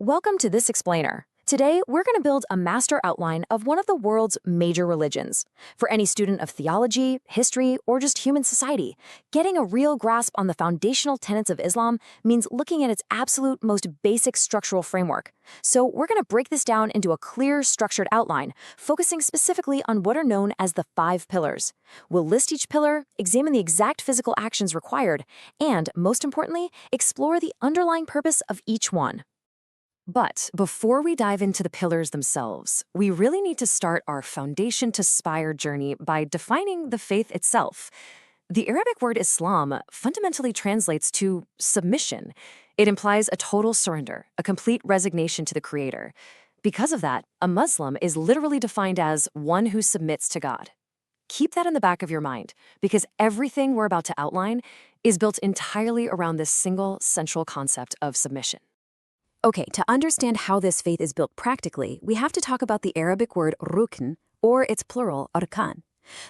Welcome to this explainer. Today, we're going to build a master outline of one of the world's major religions. For any student of theology, history, or just human society, getting a real grasp on the foundational tenets of Islam means looking at its absolute most basic structural framework. So we're going to break this down into a clear, structured outline, focusing specifically on what are known as the 5 pillars. We'll list each pillar, examine the exact physical actions required, and, most importantly, explore the underlying purpose of each one. But before we dive into the pillars themselves, we really need to start our foundation to spire journey by defining the faith itself. The Arabic word Islam fundamentally translates to submission. It implies a total surrender, a complete resignation to the Creator. Because of that, a Muslim is literally defined as one who submits to God. Keep that in the back of your mind, because everything we're about to outline is built entirely around this single central concept of submission. Okay, to understand how this faith is built practically, we have to talk about the Arabic word rukn, or its plural, arkan.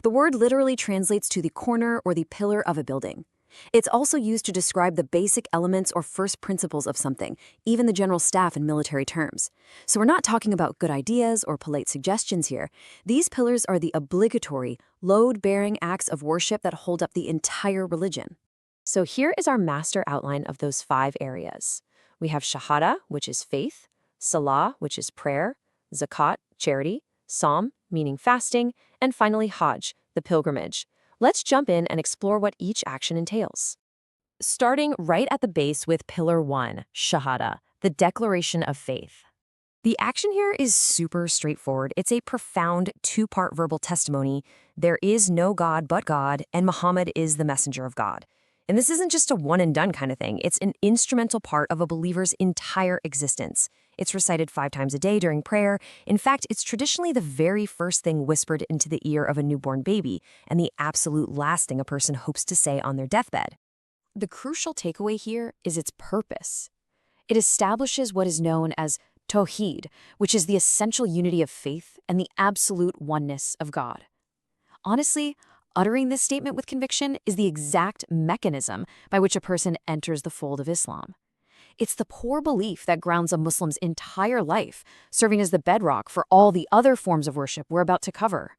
The word literally translates to the corner or the pillar of a building. It's also used to describe the basic elements or first principles of something, even the general staff in military terms. So we're not talking about good ideas or polite suggestions here. These pillars are the obligatory, load-bearing acts of worship that hold up the entire religion. So here is our master outline of those 5 areas. We have Shahada, which is faith, Salah, which is prayer, Zakat, charity, Sawm, meaning fasting, and finally Hajj, the pilgrimage. Let's jump in and explore what each action entails. Starting right at the base with Pillar 1, Shahada, the declaration of faith. The action here is super straightforward. It's a profound 2-part verbal testimony. There is no God but God, and Muhammad is the messenger of God. And this isn't just a one-and-done kind of thing. It's an instrumental part of a believer's entire existence. It's recited 5 times a day during prayer. In fact, it's traditionally the very first thing whispered into the ear of a newborn baby, and the absolute last thing a person hopes to say on their deathbed. The crucial takeaway here is its purpose. It establishes what is known as Tawheed, which is the essential unity of faith and the absolute oneness of God. Honestly, uttering this statement with conviction is the exact mechanism by which a person enters the fold of Islam. It's the core belief that grounds a Muslim's entire life, serving as the bedrock for all the other forms of worship we're about to cover.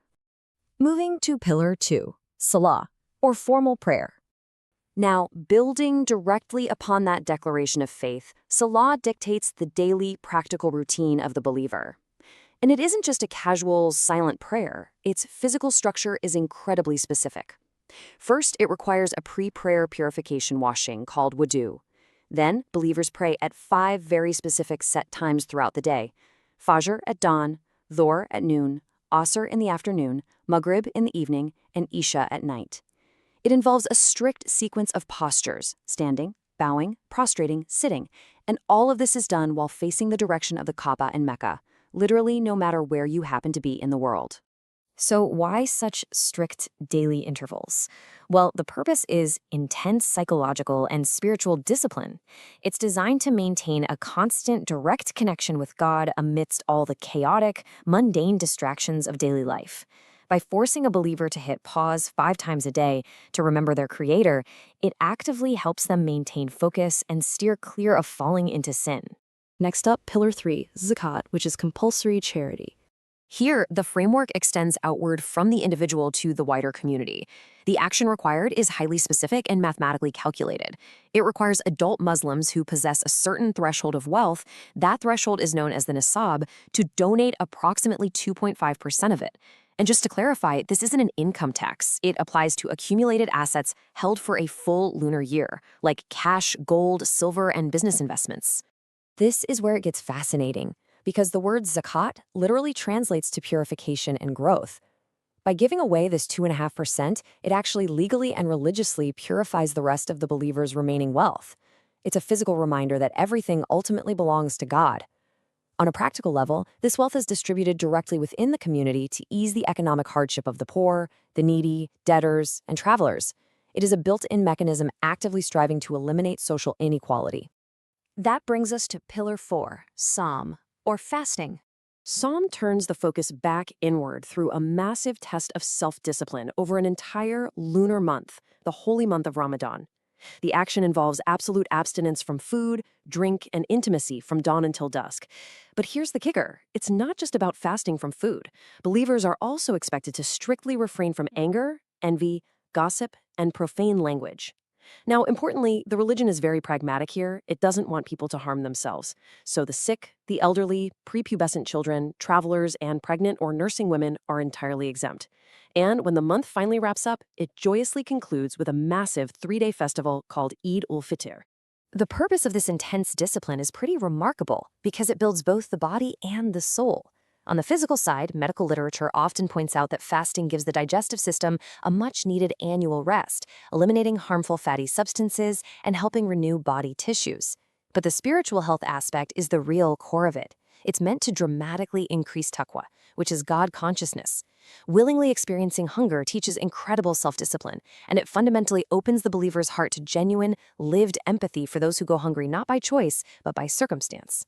Moving to Pillar 2, Salah, or formal prayer. Now, building directly upon that declaration of faith, Salah dictates the daily practical routine of the believer. And it isn't just a casual, silent prayer. Its physical structure is incredibly specific. First, it requires a pre-prayer purification washing called wudu. Then, believers pray at 5 very specific set times throughout the day: Fajr at dawn, Dhuhr at noon, Asr in the afternoon, Maghrib in the evening, and Isha at night. It involves a strict sequence of postures: standing, bowing, prostrating, sitting, and all of this is done while facing the direction of the Kaaba in Mecca, literally no matter where you happen to be in the world. So why such strict daily intervals? Well, the purpose is intense psychological and spiritual discipline. It's designed to maintain a constant, direct connection with God amidst all the chaotic, mundane distractions of daily life. By forcing a believer to hit pause 5 times a day to remember their Creator, it actively helps them maintain focus and steer clear of falling into sin. Next up, Pillar 3, Zakat, which is compulsory charity. Here, the framework extends outward from the individual to the wider community. The action required is highly specific and mathematically calculated. It requires adult Muslims who possess a certain threshold of wealth, that threshold is known as the nisab, to donate approximately 2.5% of it. And just to clarify, this isn't an income tax. It applies to accumulated assets held for a full lunar year, like cash, gold, silver, and business investments. This is where it gets fascinating, because the word zakat literally translates to purification and growth. By giving away this 2.5%, it actually legally and religiously purifies the rest of the believer's remaining wealth. It's a physical reminder that everything ultimately belongs to God. On a practical level, this wealth is distributed directly within the community to ease the economic hardship of the poor, the needy, debtors, and travelers. It is a built-in mechanism actively striving to eliminate social inequality. That brings us to Pillar 4, Sawm, or fasting. Sawm turns the focus back inward through a massive test of self-discipline over an entire lunar month, the holy month of Ramadan. The action involves absolute abstinence from food, drink, and intimacy from dawn until dusk. But here's the kicker. It's not just about fasting from food. Believers are also expected to strictly refrain from anger, envy, gossip, and profane language. Now, importantly, the religion is very pragmatic here. It doesn't want people to harm themselves. So the sick, the elderly, prepubescent children, travelers, and pregnant or nursing women are entirely exempt. And when the month finally wraps up, it joyously concludes with a massive 3-day festival called Eid ul-Fitr. The purpose of this intense discipline is pretty remarkable because it builds both the body and the soul. On the physical side, medical literature often points out that fasting gives the digestive system a much-needed annual rest, eliminating harmful fatty substances and helping renew body tissues. But the spiritual health aspect is the real core of it. It's meant to dramatically increase taqwa, which is God consciousness. Willingly experiencing hunger teaches incredible self-discipline, and it fundamentally opens the believer's heart to genuine, lived empathy for those who go hungry not by choice, but by circumstance.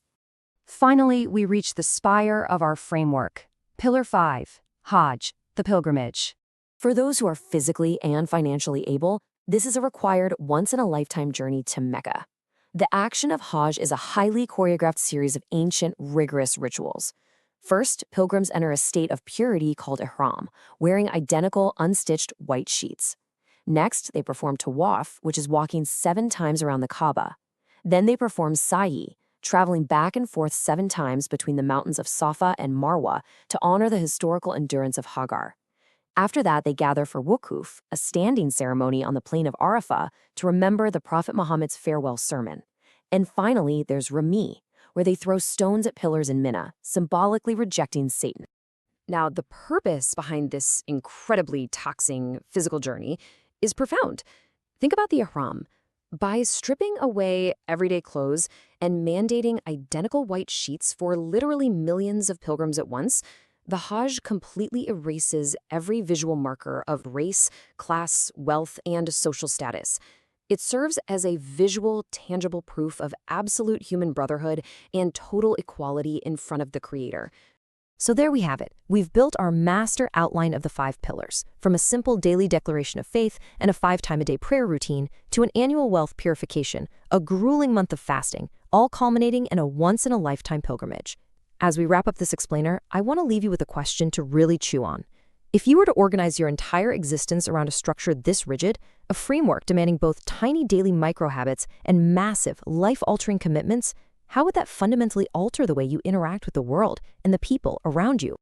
Finally, we reach the spire of our framework. Pillar 5, Hajj, the pilgrimage. For those who are physically and financially able, this is a required once-in-a-lifetime journey to Mecca. The action of Hajj is a highly choreographed series of ancient, rigorous rituals. First, pilgrims enter a state of purity called ihram, wearing identical, unstitched white sheets. Next, they perform tawaf, which is walking 7 times around the Kaaba. Then they perform sa'i, traveling back and forth 7 times between the mountains of Safa and Marwa to honor the historical endurance of Hagar. After that, they gather for wukuf, a standing ceremony on the plain of Arafah to remember the Prophet Muhammad's farewell sermon. And finally, there's Rami, where they throw stones at pillars in Mina, symbolically rejecting Satan. Now, the purpose behind this incredibly taxing physical journey is profound. Think about the ihram. By stripping away everyday clothes and mandating identical white sheets for literally millions of pilgrims at once, the Hajj completely erases every visual marker of race, class, wealth, and social status. It serves as a visual, tangible proof of absolute human brotherhood and total equality in front of the Creator. So there we have it. We've built our master outline of the 5 pillars, from a simple daily declaration of faith and a 5-time-a-day prayer routine to an annual wealth purification, a grueling month of fasting, all culminating in a once-in-a-lifetime pilgrimage. As we wrap up this explainer, I want to leave you with a question to really chew on. If you were to organize your entire existence around a structure this rigid, a framework demanding both tiny daily micro-habits and massive, life-altering commitments, how would that fundamentally alter the way you interact with the world and the people around you?